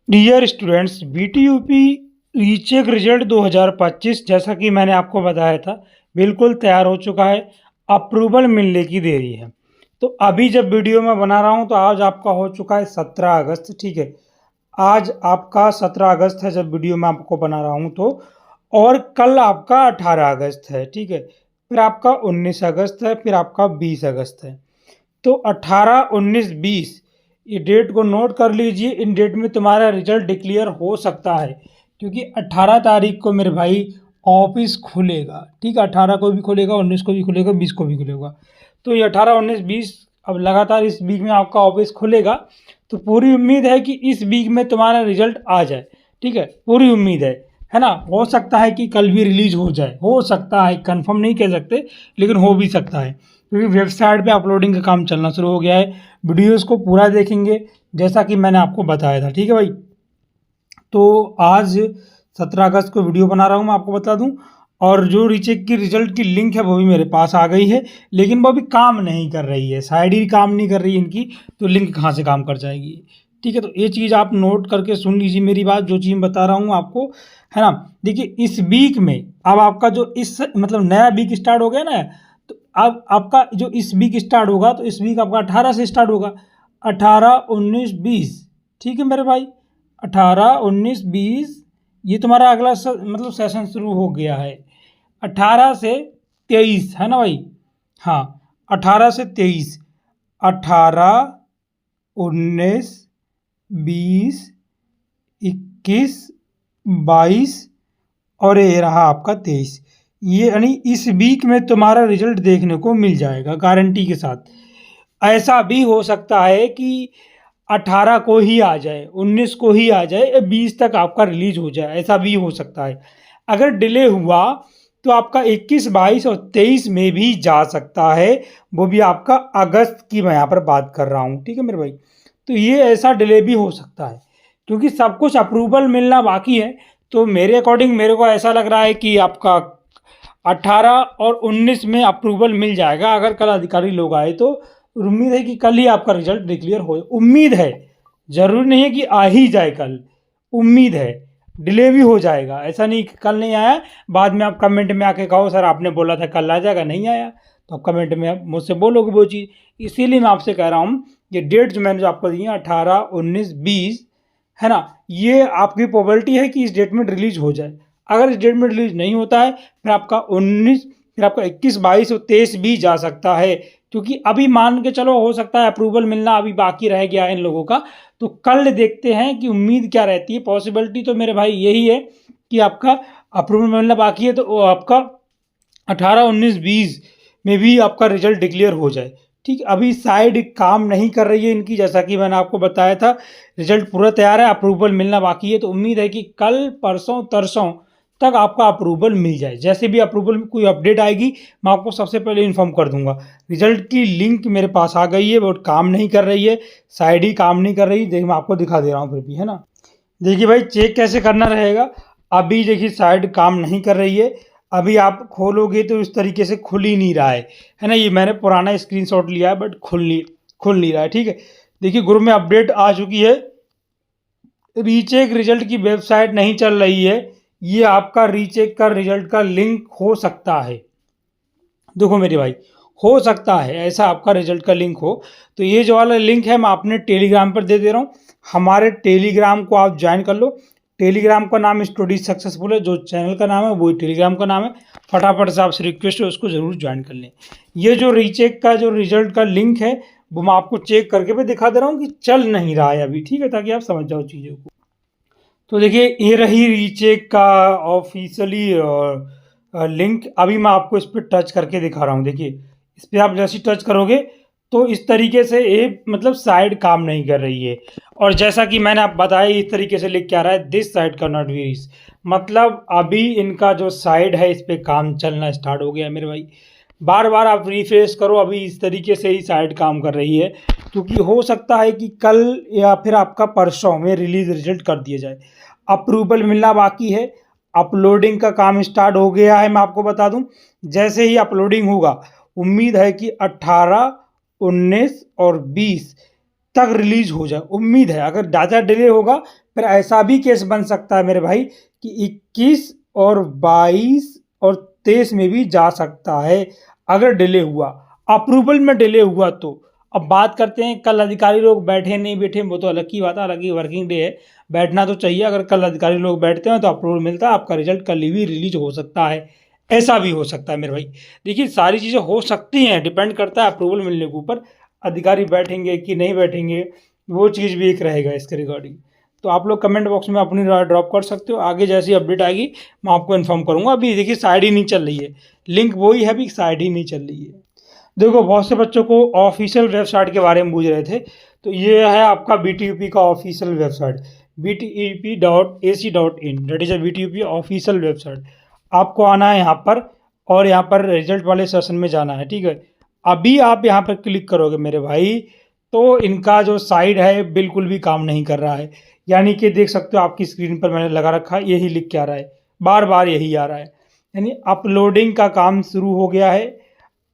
Dear students, BTUP recheck result 2025 जैसा कि मैंने आपको बताया था बिल्कुल तैयार हो चुका है। अप्रूवल मिलने की देरी है। तो अभी जब वीडियो मैं बना रहा हूं तो आज आपका हो चुका है 17 अगस्त। ठीक है, आज आपका 17 अगस्त है जब वीडियो मैं आपको बना रहा हूं तो, और कल आपका 18 अगस्त है। ठीक है, फिर आपका 19 अगस्त है, फिर आपका 20 अगस्त है। तो 18, 19, 20 ये डेट को नोट कर लीजिए। इन डेट में तुम्हारा रिजल्ट डिक्लेयर हो सकता है, क्योंकि 18 तारीख को मेरे भाई ऑफिस खुलेगा। ठीक है, 18 को भी खुलेगा, 19 को भी खुलेगा, 20 को भी खुलेगा। तो ये 18, 19, 20 अब लगातार इस वीक में आपका ऑफिस खुलेगा। तो पूरी उम्मीद है कि इस वीक में तुम्हारा रिजल्ट आ जाए। ठीक है, पूरी उम्मीद है ना। हो सकता है कि कल भी रिलीज हो जाए, हो सकता है, कंफर्म नहीं कह सकते, लेकिन हो भी सकता है, क्योंकि वेबसाइट पे अपलोडिंग का काम चलना शुरू हो गया है। वीडियोस को पूरा देखेंगे जैसा कि मैंने आपको बताया था। ठीक है भाई, तो आज 17 अगस्त को वीडियो बना रहा हूँ, मैं आपको बता दूं। और जो रीचेक की रिजल्ट की लिंक है वो भी मेरे पास आ गई है, लेकिन वो अभी काम नहीं कर रही है, साइड ही काम नहीं कर रही है इनकी, तो लिंक कहाँ से काम कर जाएगी। ठीक है, तो ये चीज़ आप नोट करके सुन लीजिए मेरी बात, जो चीज़ बता रहा हूँ आपको, है ना। देखिए, इस वीक में अब आपका जो इस मतलब नया वीक स्टार्ट हो गया ना, तो अब आपका जो इस वीक स्टार्ट होगा, तो इस वीक आपका 18 से स्टार्ट होगा। 18, 19, 20। ठीक है मेरे भाई, 18, 19, 20 ये तुम्हारा अगला मतलब सेशन शुरू हो गया है। 18 से 23 है ना भाई। हाँ, 18 से 23, 18, 19, 20, 21, 22 और ये रहा आपका 23। ये यानी इस वीक में तुम्हारा रिजल्ट देखने को मिल जाएगा गारंटी के साथ। ऐसा भी हो सकता है कि 18 को ही आ जाए, 19 को ही आ जाए, 20 तक आपका रिलीज हो जाए, ऐसा भी हो सकता है। अगर डिले हुआ तो आपका 21, 22 और 23 में भी जा सकता है, वो भी आपका अगस्त की मैं यहाँ पर बात कर रहा हूँ। ठीक है मेरे भाई, तो ये ऐसा डिले भी हो सकता है, क्योंकि सब कुछ अप्रूवल मिलना बाकी है। तो मेरे अकॉर्डिंग मेरे को ऐसा लग रहा है कि आपका 18 और 19 में अप्रूवल मिल जाएगा, अगर कल अधिकारी लोग आए तो। उम्मीद है कि कल ही आपका रिजल्ट डिक्लेयर हो, उम्मीद है, जरूरी नहीं है कि आ ही जाए कल, उम्मीद है। डिले भी हो जाएगा, ऐसा नहीं कि कल नहीं आया, बाद में आप कमेंट में आके कहो सर आपने बोला था कल आ जाएगा, नहीं आया, तो आप कमेंट में आप मुझसे बोलोगे वो चीज़। इसीलिए मैं आपसे कह रहा हूँ, ये डेट जो मैंने जो आपको दी है 18, 19, 20, है ना, ये आपकी प्रोबेबिलिटी है कि इस डेट में रिलीज हो जाए। अगर इस डेट में रिलीज नहीं होता है, फिर आपका 19, फिर आपका 21, 22 और 23 भी जा सकता है, क्योंकि अभी मान के चलो हो सकता है अप्रूवल मिलना अभी बाकी रह गया है इन लोगों का। तो कल देखते हैं कि उम्मीद क्या रहती है। पॉसिबिलिटी तो मेरे भाई यही है कि आपका अप्रूवल मिलना बाकी है, तो वो आपका 18, 19, 20 में भी आपका रिजल्ट डिक्लेयर हो जाए। ठीक, अभी साइड काम नहीं कर रही है इनकी, जैसा कि मैंने आपको बताया था। रिजल्ट पूरा तैयार है, अप्रूवल मिलना बाकी है, तो उम्मीद है कि कल, परसों, तरसों तक आपका अप्रूवल मिल जाए। जैसे भी अप्रूवल में कोई अपडेट आएगी मैं आपको सबसे पहले इन्फॉर्म कर दूंगा। रिजल्ट की लिंक मेरे पास आ गई है, बट काम नहीं कर रही है, साइड ही काम नहीं कर रही है। देखिए, मैं आपको दिखा दे रहा हूँ फिर भी, है ना। देखिए भाई, चेक कैसे करना रहेगा। अभी देखिए साइड काम नहीं कर रही है, अभी आप खोलोगे तो इस तरीके से खुल ही नहीं रहा है ना। ये मैंने पुराना स्क्रीनशॉट लिया है, बट खुल नहीं रहा है। ठीक है, देखिए ग्रुप में अपडेट आ चुकी है, रीचेक रिजल्ट की वेबसाइट नहीं चल रही है। ये आपका रीचेक का रिजल्ट का लिंक हो सकता है, देखो मेरे भाई, हो सकता है ऐसा आपका रिजल्ट का लिंक हो। तो ये जो वाला लिंक है मैं अपने टेलीग्राम पर दे रहा हूँ, हमारे टेलीग्राम को आप ज्वाइन कर लो। टेलीग्राम का नाम स्टडी सक्सेसफुल है, जो चैनल का नाम है वही टेलीग्राम का नाम है। फटाफट से आपसे रिक्वेस्ट है, उसको ज़रूर ज्वाइन कर लें। ये जो रीचेक का जो रिजल्ट का लिंक है वो मैं आपको चेक करके भी दिखा दे रहा हूँ कि चल नहीं रहा है अभी। ठीक है, ताकि आप समझ जाओ चीज़ों को। तो देखिए, ये रही रीचेक का ऑफिशियली लिंक। अभी मैं आपको इस पर टच करके दिखा रहा हूँ। देखिए, इस पर आप जैसे टच करोगे तो इस तरीके से ये मतलब साइड काम नहीं कर रही है। और जैसा कि मैंने आप बताया, इस तरीके से लिख के आ रहा है दिस साइड का नॉट रीच, मतलब अभी इनका जो साइड है इस पर काम चलना स्टार्ट हो गया मेरे भाई। बार बार आप रिफ्रेश करो, अभी इस तरीके से ही साइड काम कर रही है, क्योंकि हो सकता है कि कल या फिर आपका परसों में रिलीज रिजल्ट कर दिया जाए। अप्रूवल मिलना बाकी है, अपलोडिंग का काम स्टार्ट हो गया है। मैं आपको बता दूं, जैसे ही अपलोडिंग होगा, उम्मीद है कि 18, 19 और 20 तक रिलीज हो जाए, उम्मीद है। अगर ज़्यादा डिले होगा फिर ऐसा भी केस बन सकता है मेरे भाई कि 21 और 22 और 23 में भी जा सकता है अगर डिले हुआ, अप्रूवल में डिले हुआ तो। अब बात करते हैं कल अधिकारी लोग बैठे नहीं बैठे, वो तो अलग की बात है, अलग ही वर्किंग डे है, बैठना तो चाहिए। अगर कल अधिकारी लोग बैठते हैं तो अप्रूवल मिलता है, आपका रिजल्ट कल ही भी रिलीज हो सकता है, ऐसा भी हो सकता है मेरे भाई। देखिए सारी चीज़ें हो सकती हैं, डिपेंड करता है अप्रूवल मिलने के ऊपर, अधिकारी बैठेंगे कि नहीं बैठेंगे, वो चीज़ भी एक रहेगा इसके रिगार्डिंग। तो आप लोग कमेंट बॉक्स में अपनी राय ड्रॉप कर सकते हो, आगे जैसी अपडेट आएगी मैं आपको इन्फॉर्म करूँगा। अभी देखिए साइड ही नहीं चल रही है, लिंक वही है, अभी साइड ही नहीं चल रही है। देखो बहुत से बच्चों को ऑफिशियल वेबसाइट के बारे में पूछ रहे थे, तो ये है आपका BTUP का official website btup.ac.in, that is a BTUP official website. आपको आना है यहाँ पर और यहाँ पर रिजल्ट वाले सेशन में जाना है, ठीक है। अभी आप यहाँ पर क्लिक करोगे मेरे भाई तो इनका जो साइट है बिल्कुल भी काम नहीं कर रहा है, यानी कि देख सकते हो आपकी स्क्रीन पर मैंने लगा रखा है, यही लिख के आ रहा है, बार बार यही आ रहा है, यानी अपलोडिंग का काम शुरू हो गया है।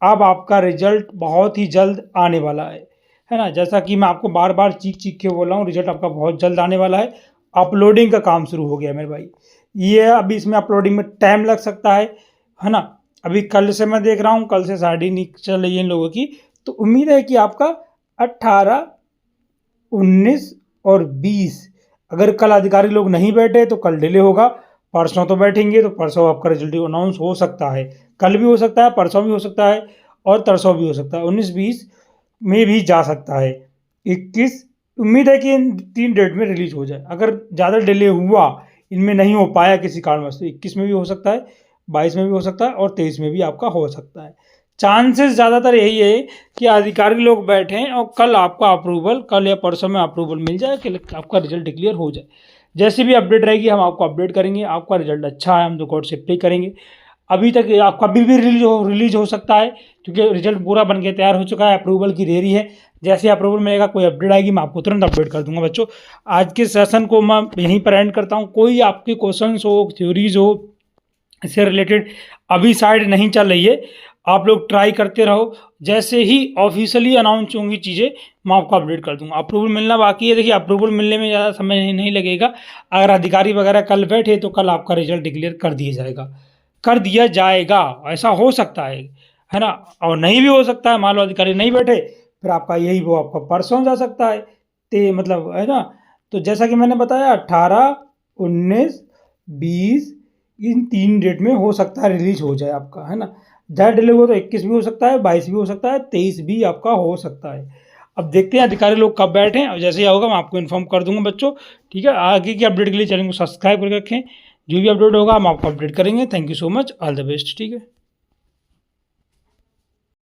अब आपका रिजल्ट बहुत ही जल्द आने वाला है ना। जैसा कि मैं आपको बार बार चीख के बोल रहा हूँ, रिजल्ट आपका बहुत जल्द आने वाला है। अपलोडिंग का काम शुरू हो गया मेरे भाई, ये अभी इसमें अपलोडिंग में टाइम लग सकता है ना। अभी कल से मैं देख रहा हूँ, कल से साड़ी नहीं चल रही है इन लोगों की, तो उम्मीद है कि आपका 18, 19 और 20, अगर कल अधिकारी लोग नहीं बैठे तो कल डिले होगा, परसों तो बैठेंगे तो परसों आपका रिजल्ट अनाउंस हो सकता है, कल भी हो सकता है, परसों भी हो सकता है और तरसों भी हो सकता है, 19-20 में भी जा सकता है। 21 उम्मीद है कि इन 3 डेट में रिलीज हो जाए। अगर ज़्यादा डिले हुआ, इनमें नहीं हो पाया किसी कारणवश, तो 21 में भी हो सकता है, 22 में भी हो सकता है और 23 में भी आपका हो सकता है। चांसेस ज़्यादातर यही है कि अधिकारी लोग बैठें और कल आपका अप्रूवल, कल या परसों में अप्रूवल मिल जाए कि आपका रिजल्ट डिक्लेयर हो जाए। जैसी भी अपडेट रहेगी हम आपको अपडेट करेंगे। आपका रिजल्ट अच्छा है हम तो गॉड से प्रे करेंगे। अभी तक आपका कभी भी रिलीज हो सकता है, क्योंकि रिजल्ट पूरा बन के तैयार हो चुका है, अप्रूवल की देरी है। जैसे अप्रूवल मिलेगा, कोई अपडेट आएगी, मैं आपको तुरंत अपडेट कर दूंगा। बच्चों आज के सेशन को मैं यहीं पर एंड करता हूँ। कोई आपके क्वेश्चंस हो, थ्योरीज हो, इससे रिलेटेड अभी साइड नहीं चल रही है, आप लोग ट्राई करते रहो। जैसे ही ऑफिशियली अनाउंस होंगी चीज़ें मैं आपको अपडेट कर दूंगा। अप्रूवल मिलना बाकी है, देखिए अप्रूवल मिलने में ज़्यादा समय नहीं लगेगा। अगर अधिकारी वगैरह कल बैठे तो कल आपका रिजल्ट डिक्लेयर कर दिया जाएगा, ऐसा हो सकता है ना। और नहीं भी हो सकता है, मान लो अधिकारी नहीं बैठे, फिर आपका यही वो आपका परसों जा सकता है, तो मतलब है ना। तो जैसा कि मैंने बताया 18, 19, 20 इन 3 डेट में हो सकता है रिलीज हो जाए आपका, है ना। ज़्यादा डिले हो तो 21 भी हो सकता है, 22 भी हो सकता है, 23 भी आपका हो सकता है। अब देखते हैं अधिकारी लोग कब बैठे हैं, और जैसे ही होगा मैं आपको इन्फॉर्म कर दूंगा बच्चों, ठीक है। आगे की अपडेट के लिए चैनल को सब्सक्राइब करके रखें, जो भी अपडेट होगा हम आपको अपडेट करेंगे। Thank you so much, all the best, ठीक है।